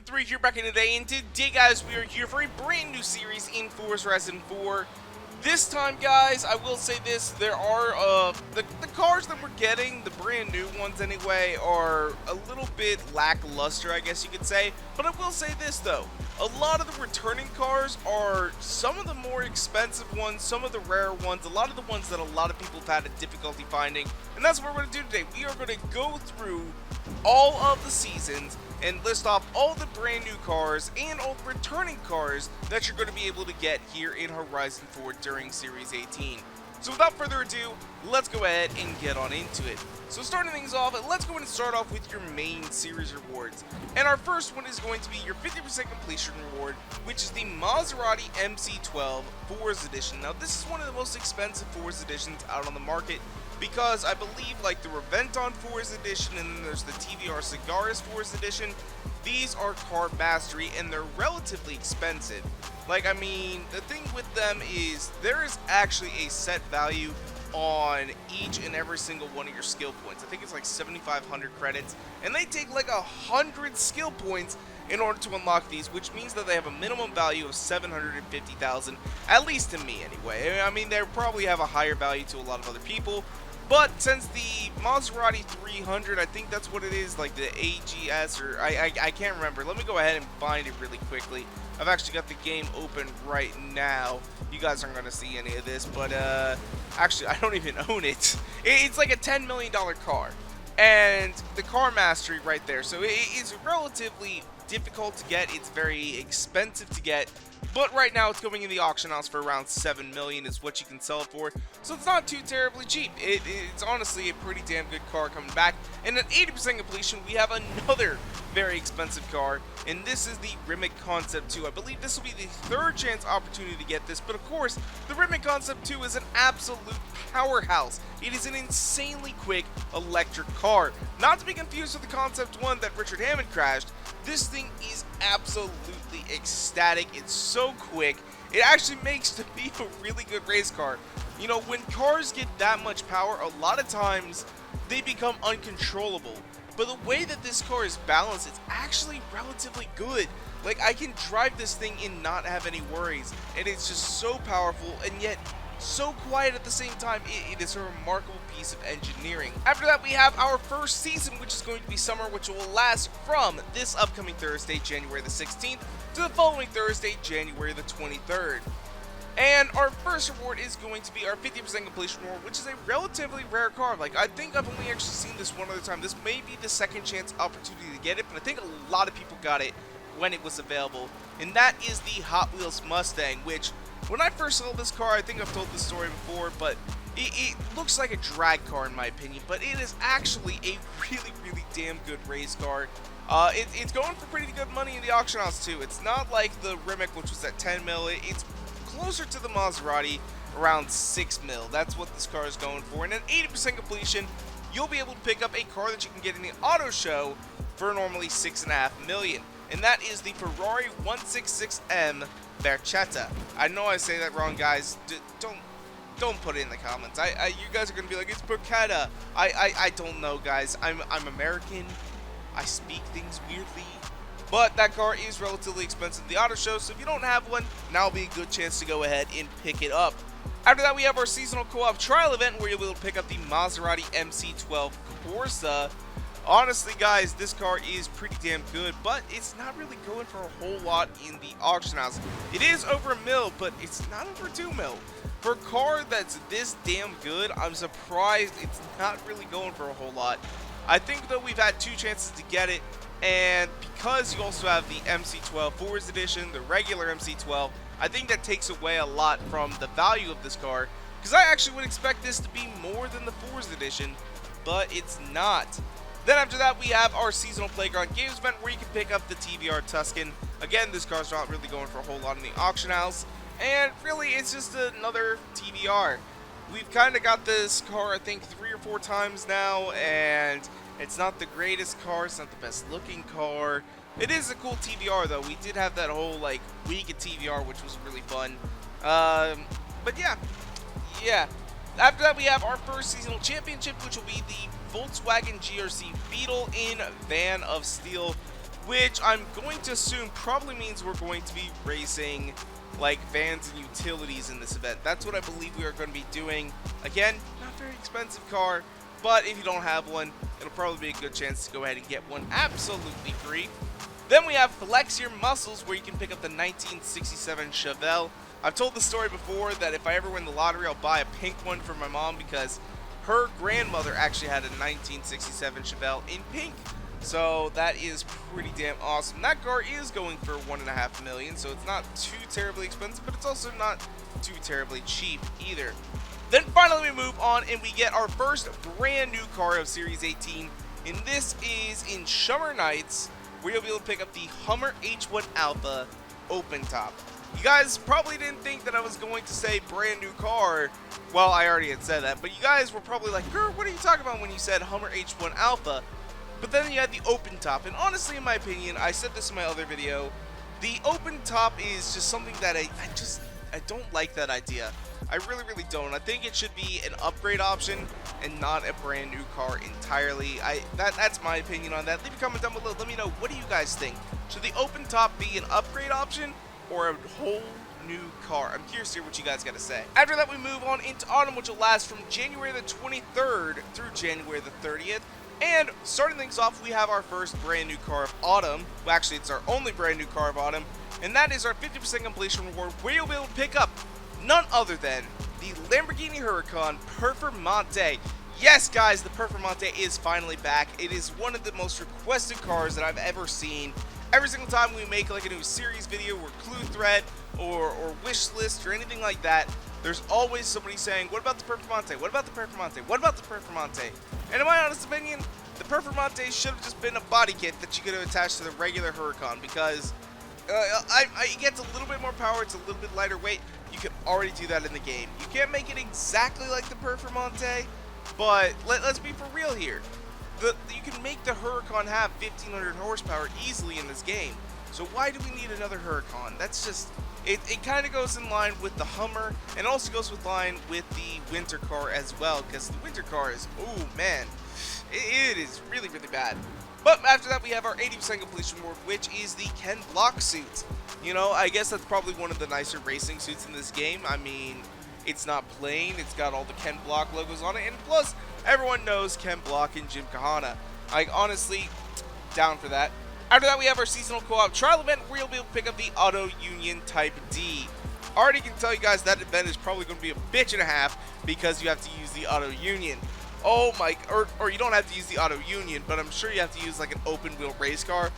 3 here back in today, and today guys we are here for a brand new series in Forza Horizon 4. This time guys, I will say this, there are the cars that we're getting, the brand new ones anyway, are a little bit lackluster I guess you could say. But I will say this though, a lot of the returning cars are some of the more expensive ones, some of the rare ones, a lot of the ones that a lot of people have had a difficulty finding. And that's what we're going to do today. We are going to go through all of the seasons and list off all the brand new cars and all the returning cars that you're going to be able to get here in Horizon 4 during Series 18. So without further ado, let's go ahead and get on into it. So starting things off, let's go ahead and start off with your main series rewards. And our first one is going to be your 50% completion reward, which is the Maserati MC12 Forza Edition. Now this is one of the most expensive Forza Editions out on the market, because I believe like the Aventador Forza Edition and then there's the TVR Cigaris Forza Edition, these are car mastery and they're relatively expensive. Like, I mean, the thing with them is there is actually a set value on each and every single one of your skill points. I think it's like 7,500 credits, and they take like 100 skill points in order to unlock these, which means that they have a minimum value of 750,000, at least to me anyway. I mean, they probably have a higher value to a lot of other people, but since the Maserati 300, I think that's what it is, like the AGS, or I can't remember. Let me go ahead and find it really quickly. I've actually got the game open right now. You guys aren't going to see any of this, but actually, I don't even own it. It's like a $10 million car, and the car mastery right there. So it is relatively difficult to get. It's very expensive to get, but right now it's going in the auction house for around 7 million is what you can sell it for. So it's not too terribly cheap. It's honestly a pretty damn good car coming back. And at 80% completion, we have another very expensive car, and this is the Rimac Concept 2. I believe this will be the third chance opportunity to get this, but of course, the Rimac Concept 2 is an absolute powerhouse. It is an insanely quick electric car. Not to be confused with the Concept 1 that Richard Hammond crashed. This thing is absolutely ecstatic. It's so quick. It actually makes to be a really good race car. You know, when cars get that much power, a lot of times they become uncontrollable. But the way that this car is balanced, it's actually relatively good. Like, I can drive this thing and not have any worries. And it's just so powerful and yet so quiet at the same time. It is a remarkable piece of engineering. After that, we have our first season, which is going to be summer, which will last from this upcoming Thursday, January the 16th, to the following Thursday, January the 23rd. And our first reward is going to be our 50% completion reward, which is a relatively rare car. Like, I think I've only actually seen this one other time. This may be the second chance opportunity to get it, but I think a lot of people got it when it was available. And that is the Hotwheels Mustang, which, when I first saw this car, I think I've told this story before, but it looks like a drag car in my opinion, but it is actually a really damn good race car. It's going for pretty good money in the auction house too. It's not like the Rimac, which was at 10 mil. It's closer to the Maserati, around 6 mil. That's what this car is going for. And at 80% completion, you'll be able to pick up a car that you can get in the auto show for normally 6.5 million. And that is the Ferrari 166M Barchetta. I know I say that wrong, guys. Don't put it in the comments. You guys are gonna be like, it's Barchetta. I don't know, guys. I'm American. I speak things weirdly. But that car is relatively expensive in the auto show, so if you don't have one, now will be a good chance to go ahead and pick it up. After that, we have our seasonal co-op trial event where you'll be able to pick up the Maserati MC12 Corsa. Honestly, guys, this car is pretty damn good, but it's not really going for a whole lot in the auction house. It is over a mil, but it's not over 2 mil. For a car that's this damn good, I'm surprised it's not really going for a whole lot. I think, though, we've had 2 chances to get it, and because you also have the MC12 Forza Edition, the regular MC12, I think that takes away a lot from the value of this car, because I actually would expect this to be more than the Forza Edition, but it's not. Then after that, we have our seasonal playground games event where you can pick up the TVR Tuscan. Again, this car's not really going for a whole lot in the auction house, and really it's just another TVR. We've kind of got this car, I think, 3 or 4 times now, and it's not the greatest car, it's not the best looking car. It is a cool TVR though. We did have that whole like week of TVR, which was really fun. But yeah. After that, we have our first seasonal championship, which will be the Volkswagen GRC Beetle in Van of Steel. which I'm going to assume probably means we're going to be racing like vans and utilities in this event. That's what I believe we are going to be doing. Again, not very expensive car, but if you don't have one, it'll probably be a good chance to go ahead and get one absolutely free. Then we have Flex Your Muscles, where you can pick up the 1967 Chevelle. I've told the story before that if I ever win the lottery, I'll buy a pink one for my mom because her grandmother actually had a 1967 Chevelle in pink. So that is pretty damn awesome. That car is going for $1.5 million, so it's not too terribly expensive, but it's also not too terribly cheap either. Then finally we move on and we get our first brand new car of Series 18, and this is in Shummer Nights, where you'll be able to pick up the Hummer H1 Alpha open top. You guys probably didn't think that I was going to say brand new car. Well, I already had said that, but you guys were probably like, "Grr, what are you talking about when you said Hummer H1 Alpha?" But then you had the open top, and honestly, in my opinion, I said this in my other video, the open top is just something that I don't like that idea. I really don't. I think it should be an upgrade option and not a brand new car entirely. That's my opinion on that. Leave a comment down below. Let me know, what do you guys think? Should the open top be an upgrade option or a whole new car? I'm curious to hear what you guys got to say. After that, we move on into autumn, which will last from January the 23rd through January the 30th. And starting things off, we have our first brand new car of autumn. Well, actually, it's our only brand new car of autumn, and that is our 50% completion reward, where you'll be able to pick up none other than the Lamborghini Huracan Performante. Yes, guys, the Performante is finally back. It is one of the most requested cars that I've ever seen. Every single time we make like a new series video or clue thread or wish list or anything like that, there's always somebody saying, "What about the Performante? What about the Performante? What about the Performante?" And in my honest opinion, the Performante should have just been a body kit that you could have attached to the regular Huracan, because it gets a little bit more power, it's a little bit lighter weight. You can already do that in the game. You can't make it exactly like the Performante, but let's be for real here. You can make the Huracan have 1,500 horsepower easily in this game. So why do we need another Huracan? That's just... It kind of goes in line with the Hummer, and also goes with line with the winter car as well, because the winter car is, oh man, it is really bad. But after that, we have our 80% completion reward, which is the Ken Block suit. You know, I guess that's probably one of the nicer racing suits in this game. I mean, it's not plain, it's got all the Ken Block logos on it, and plus, everyone knows Ken Block and Jim Kahana. Like, honestly, down for that. After that, we have our seasonal co-op trial event, where you'll be able to pick up the Auto Union Type D. Already can tell you guys that event is probably going to be a bitch and a half, because you have to use the Auto Union. Oh my, or you don't have to use the Auto Union, but I'm sure you have to use like an open wheel race car.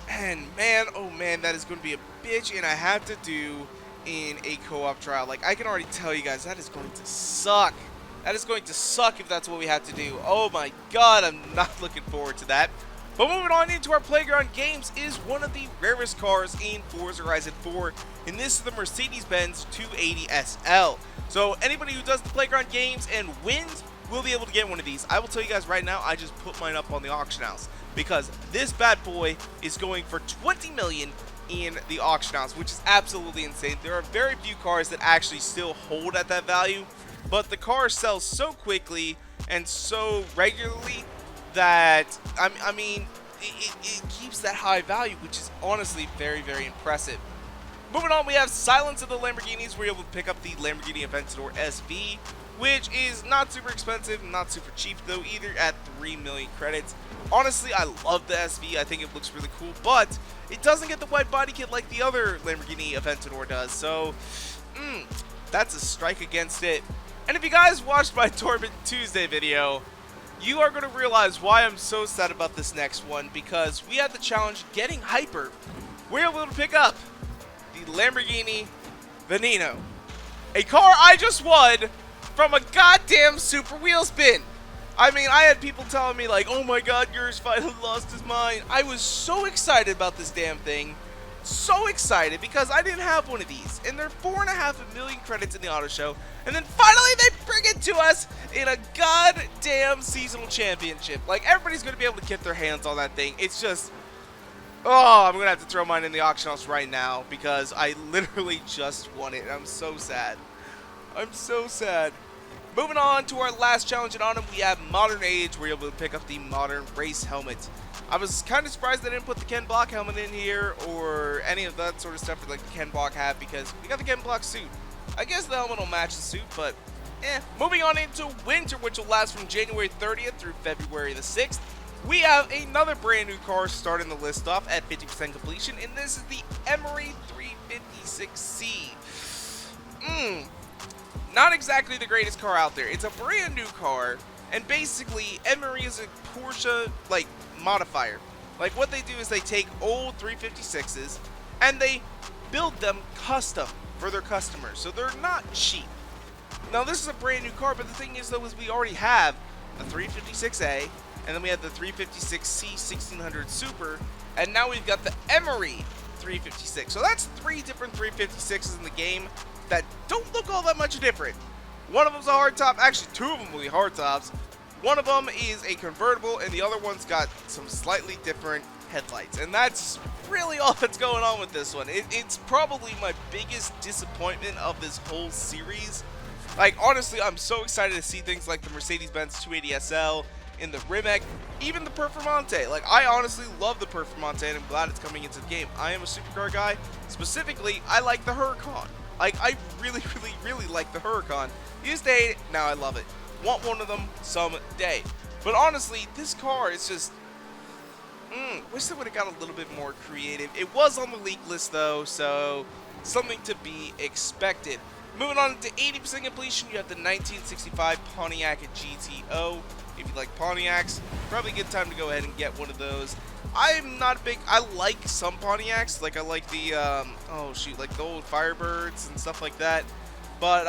And man, oh man, that is going to be a bitch and I have to do in a co-op trial. Like, I can already tell you guys, that is going to suck. That is going to suck if that's what we have to do. Oh my god, I'm not looking forward to that. But moving on into our playground games is one of the rarest cars in Forza Horizon 4, and this is the Mercedes Benz 280 SL. So anybody who does the playground games and wins will be able to get one of these. I will tell you guys right now, I just put mine up on the auction house, because this bad boy is going for $20 million in the auction house, which is absolutely insane. There are very few cars that actually still hold at that value, but the car sells so quickly and so regularly that, I mean, it keeps that high value, which is honestly very impressive. Moving on, we have Silence of the Lamborghinis, where you're able to pick up the Lamborghini Aventador SV, which is not super expensive, not super cheap though either, at 3 million credits. Honestly, I love the SV, I think it looks really cool, but it doesn't get the white body kit like the other Lamborghini Aventador does, so that's a strike against it. And if you guys watched my Torment Tuesday video, you are going to realize why I'm so sad about this next one, because we had the challenge Getting Hyper. We're able to pick up the Lamborghini Veneno, a car I just won from a goddamn super wheel spin. I mean, I had people telling me like, "Oh my god, yours finally lost his mind." I was so excited about this damn thing. So excited, because I didn't have one of these, and they're 4.5 million credits in the auto show, and then finally they bring it to us in a goddamn seasonal championship. Like, everybody's going to be able to get their hands on that thing. It's just, oh, I'm going to have to throw mine in the auction house right now, because I literally just won it, and I'm so sad. I'm so sad. Moving on to our last challenge in autumn, we have Modern Age, where you'll be able to pick up the Modern Race Helmet. I was kind of surprised they didn't put the Ken Block helmet in here or any of that sort of stuff like the Ken Block hat, because we got the Ken Block suit. I guess the helmet will match the suit, but Moving on into winter, which will last from January 30th through February the 6th. We have another brand new car starting the list off at 50% completion, and this is the Emory 356C. Not exactly the greatest car out there. It's a brand new car, and basically Emory is a Porsche like modifier. Like, what they do is they take old 356s and they build them custom for their customers, so they're not cheap. Now, this is a brand new car, but the thing is though is we already have the 356A, and then we have the 356C 1600 Super, and now we've got the Emory 356. So that's three different 356s in the game that don't look all that much different. One of them's a hardtop. Actually, two of them will be hardtops. One of them is a convertible, and the other one's got some slightly different headlights. And that's really all that's going on with this one. It's probably my biggest disappointment of this whole series. Like, honestly, I'm so excited to see things like the Mercedes Benz 280 SL, in the Rimac, even the Performante. Like, I honestly love the Performante, and I'm glad it's coming into the game. I am a supercar guy. Specifically, I like the Huracan. Like, I really like the Huracan. Used to hate it, now I love it. Want one of them someday. But honestly, this car is just, wish they would have got a little bit more creative. It was on the leak list though, so something to be expected. Moving on to 80% completion, you have the 1965 Pontiac GTO. If you like Pontiacs, probably a good time to go ahead and get one of those. I'm not a big, I like some Pontiacs, like I like the, like the old Firebirds and stuff like that. But,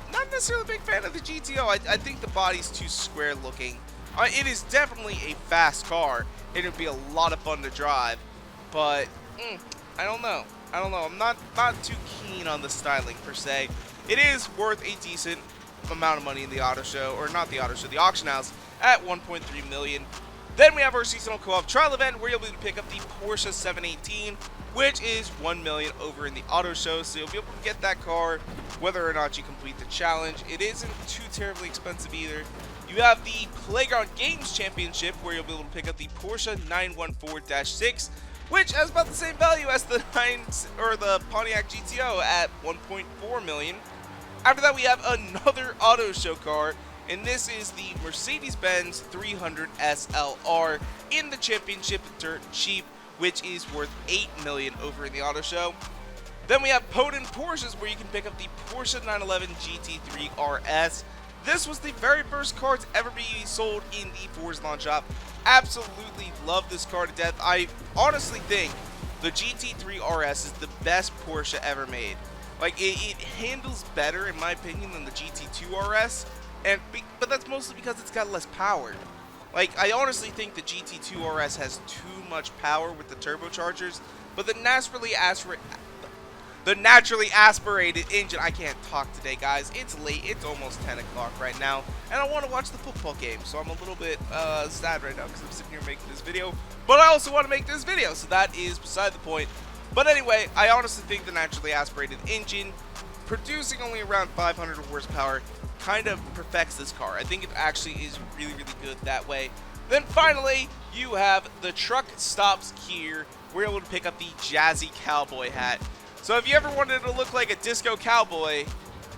not necessarily a big fan of the GTO. I think the body's too square looking. It is definitely a fast car. It would be a lot of fun to drive. But, I don't know. I'm not too keen on the styling per se. It is worth a decent amount of money in the auto show, or not the auto show, the auction house at 1.3 million. Then we have our seasonal co-op trial event where you'll be able to pick up the Porsche 718, which is 1 million over in the auto show, so you'll be able to get that car whether or not you complete the challenge. It isn't too terribly expensive either. You have the Playground Games Championship where you'll be able to pick up the Porsche 914-6, which has about the same value as the Pontiac GTO at 1.4 million. After that, we have another auto show car, and this is the Mercedes Benz 300 SLR in the championship dirt cheap, which is worth 8 million over in the auto show. Then we have Potent Porsches where you can pick up the Porsche 911 GT3 RS. This was the very first car to ever be sold in the Forza launch shop. Absolutely love this car to death. I honestly think the GT3 RS is the best Porsche ever made. Like, it handles better, in my opinion, than the GT2 RS, but that's mostly because it's got less power. Like, I honestly think the GT2 RS has too much power with the turbochargers, but the naturally aspirated engine, I can't talk today, guys. It's late. It's almost 10 o'clock right now, and I want to watch the football game, so I'm a little bit sad right now because I'm sitting here making this video, but I also want to make this video, so that is beside the point. But anyway, I honestly think the naturally aspirated engine, producing only around 500 horsepower, kind of perfects this car. I think it actually is really good that way. Then finally, you have the truck stops here. We're able to pick up the Jazzy Cowboy hat. So if you ever wanted to look like a disco cowboy,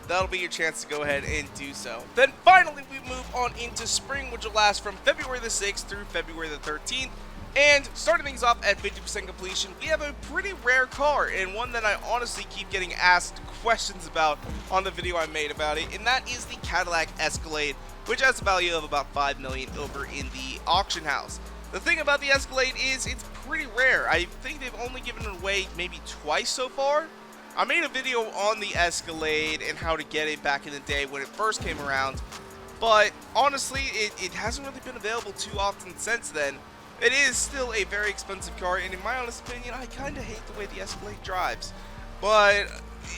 that'll be your chance to go ahead and do so. Then finally, we move on into spring, which will last from February the 6th through February the 13th. And starting things off at 50% completion, we have a pretty rare car, and one that I honestly keep getting asked questions about on the video I made about it, and that is the Cadillac Escalade, which has a value of about 5 million over in the auction house. The thing about the Escalade is it's pretty rare. I think they've only given it away maybe twice so far. I made a video on the Escalade and how to get it back in the day when it first came around, but honestly, it hasn't really been available too often since then. It is still a very expensive car, and in my honest opinion, I kind of hate the way the Escalade drives. But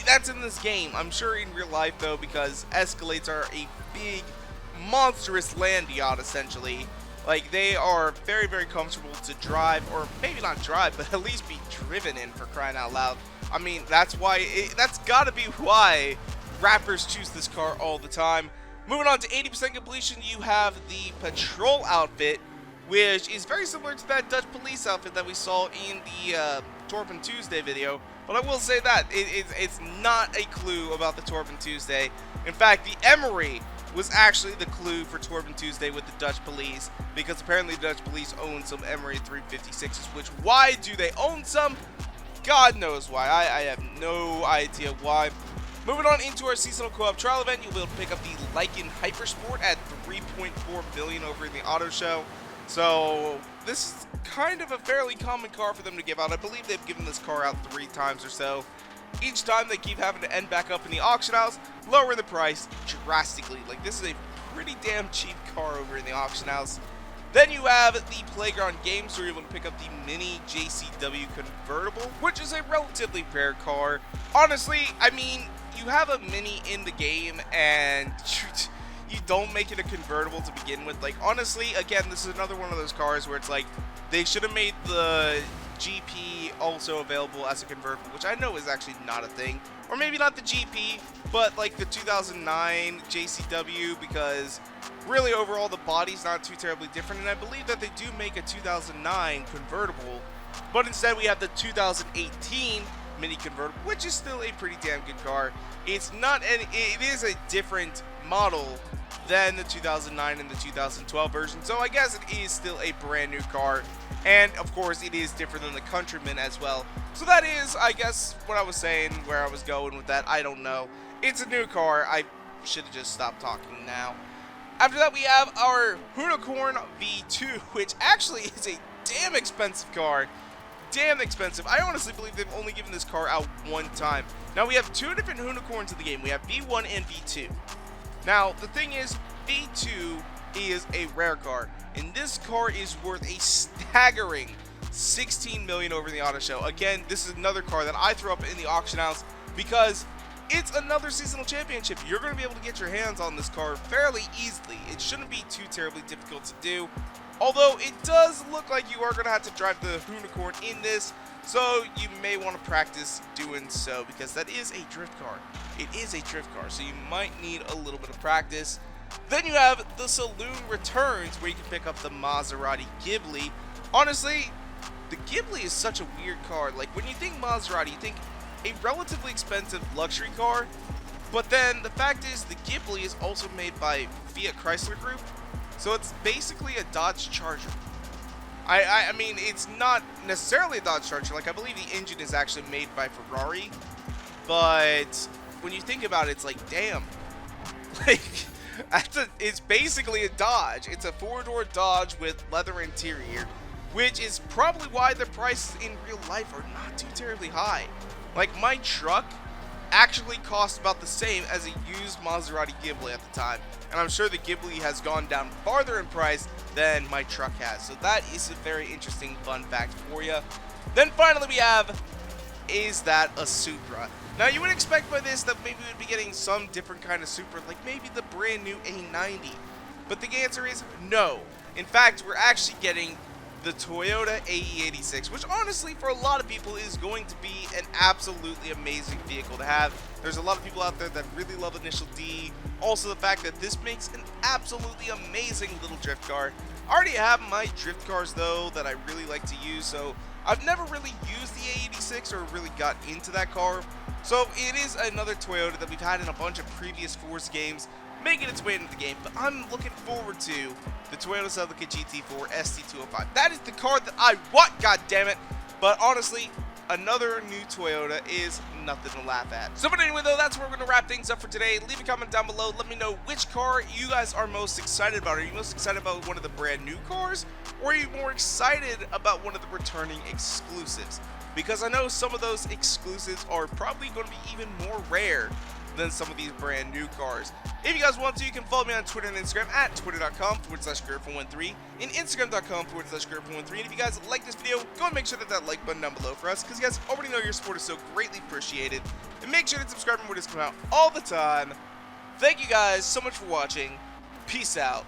that's in this game. I'm sure in real life, though, because Escalades are a big, monstrous land yacht, essentially. Like, they are very comfortable to drive, or maybe not drive, but at least be driven in, for crying out loud. I mean, that's gotta be why rappers choose this car all the time. Moving on to 80% completion, you have the Patrol outfit, which is very similar to that Dutch police outfit that we saw in the Torpin Tuesday video. But I will say that it's not a clue about the Torpin Tuesday. In fact, the Emory was actually the clue for Torpin Tuesday with the Dutch police, because apparently the Dutch police own some Emory 356s, which, why do they own some? God knows why. I have no idea why. Moving on into our seasonal co-op trial event, you'll be able to pick up the Lycan Hypersport at $3.4 million over in the auto show. So this is kind of a fairly common car for them to give out. I believe they've given this car out 3 times or so. Each time they keep having to end back up in the auction house, lowering the price drastically. Like, this is a pretty damn cheap car over in the auction house. Then you have the Playground Games, where you're able to pick up the Mini JCW Convertible, which is a relatively rare car. Honestly, I mean, you have a Mini in the game, and you don't make it a convertible to begin with. Like, honestly, again, this is another one of those cars where it's like, they should have made the GP also available as a convertible, which I know is actually not a thing. Or maybe not the GP, but like the 2009 JCW, because really overall the body's not too terribly different, and I believe that they do make a 2009 convertible, but instead we have the 2018 Mini convertible, which is still a pretty damn good car. It's not any, it is a different model than the 2009 and the 2012 version, so I guess it is still a brand new car. And of course it is different than the Countryman as well. So that is, I guess, what I was saying, where I was going with that. I don't know. It's a new car. I should have just stopped talking now. After that, we have our Huracan V2, which actually is a damn expensive car. Damn expensive. I honestly believe they've only given this car out 1 time. Now, we have 2 different Huracans in the game. We have V1 and V2. Now, the thing is, V2 is a rare car, and this car is worth a staggering $16 million over in the auto show. Again, this is another car that I threw up in the auction house because it's another seasonal championship. You're going to be able to get your hands on this car fairly easily. It shouldn't be too terribly difficult to do, although it does look like you are going to have to drive the Huracan in this, so you may want to practice doing so, because that is a drift car. It is a drift car, so you might need a little bit of practice. Then you have the Saloon Returns, where you can pick up the Maserati Ghibli. Honestly, the Ghibli is such a weird car. Like, when you think Maserati, you think a relatively expensive luxury car, but then the fact is the Ghibli is also made by Fiat Chrysler Group, so it's basically a Dodge Charger. I mean, it's not necessarily a Dodge Charger. Like, I believe the engine is actually made by Ferrari, but when you think about it, it's like, damn. Like, it's basically a Dodge. It's a 4-door Dodge with leather interior, which is probably why the prices in real life are not too terribly high. Like, my truck actually cost about the same as a used Maserati Ghibli at the time, and I'm sure the Ghibli has gone down farther in price than my truck has. So that is a very interesting fun fact for you. Then finally we have, is that a Supra? Now, you would expect by this that maybe we'd be getting some different kind of Supra, like maybe the brand new A90. But the answer is no. In fact, we're actually getting the Toyota AE86, which honestly for a lot of people is going to be an absolutely amazing vehicle to have. There's a lot of people out there that really love Initial D. Also, the fact that this makes an absolutely amazing little drift car. I already have my drift cars though that I really like to use, so I've never really used the A86 or really got into that car. So it is another Toyota that we've had in a bunch of previous Forza games, making its way into the game, but I'm looking forward to the Toyota Celica GT4 ST205. That is the car that I want, goddammit! But honestly, another new Toyota is nothing to laugh at. So, but anyway though, that's where we're going to wrap things up for today. Leave a comment down below. Let me know which car you guys are most excited about. Are you most excited about one of the brand new cars? Or are you more excited about one of the returning exclusives? Because I know some of those exclusives are probably going to be even more rare than some of these brand new cars. If you guys want to, you can follow me on Twitter and Instagram at twitter.com/Gurful13 and Instagram.com/Gurful13. And if you guys like this video, go and make sure to hit that like button down below for us, because you guys already know your support is so greatly appreciated. And make sure to subscribe when videos come out all the time. Thank you guys so much for watching. Peace out.